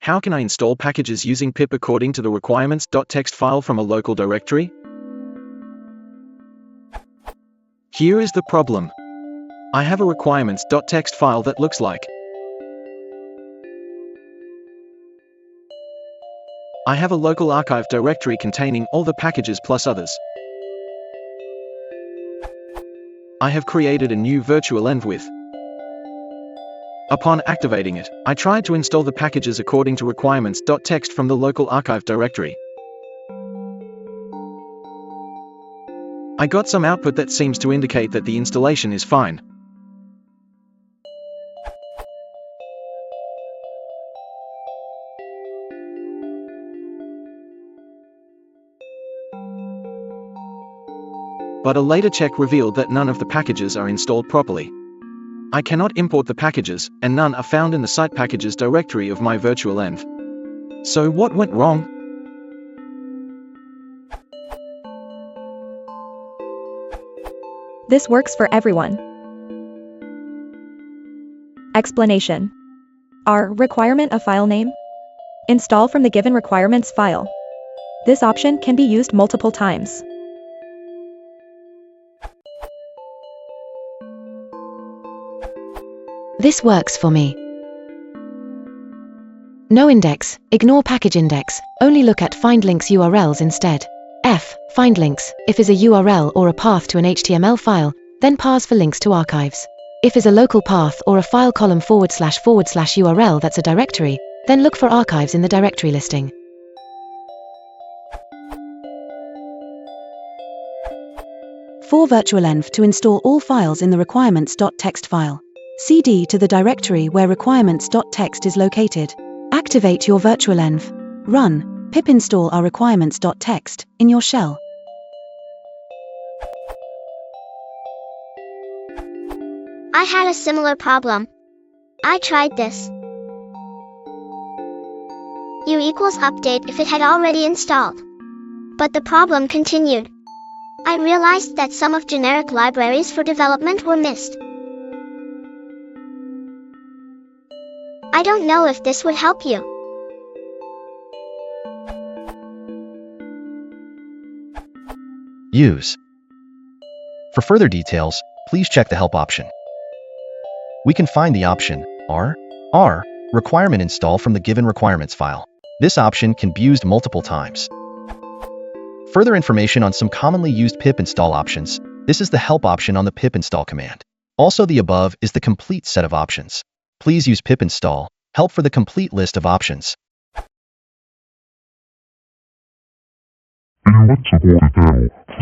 How can I install packages using pip according to the requirements.txt file from a local directory? Here is the problem. I have a requirements.txt file that looks like. I have a local archive directory containing all the packages plus others. I have created a new virtualenv with. Upon activating it, I tried to install the packages according to requirements.txt from the local archive directory. I got some output that seems to indicate that the installation is fine. But a later check revealed that none of the packages are installed properly. I cannot import the packages, and none are found in the site packages directory of my virtualenv. So what went wrong? This works for everyone. Explanation. R. Requirement a file name. Install from the given requirements file. This option can be used multiple times. This works for me. No index, ignore package index, only look at find links URLs instead. F. Find links, if is a URL or a path to an HTML file, then parse for links to archives. If is a local path or a file column // URL that's a directory, then look for archives in the directory listing. For virtualenv to install all files in the requirements.txt file, cd to the directory where requirements.txt is located. Activate your virtualenv. Run pip install our requirements.txt in your shell. I had a similar problem. I tried this. U equals update if it had already installed. But the problem continued. I realized that some of generic libraries for development were missed. I don't know if this would help you. Use. For further details, please check the help option. We can find the option R requirement install from the given requirements file. This option can be used multiple times. Further information on some commonly used pip install options, this is the help option on the pip install command. Also, the above is the complete set of options. Please use pip install help for the complete list of options. If you want support now,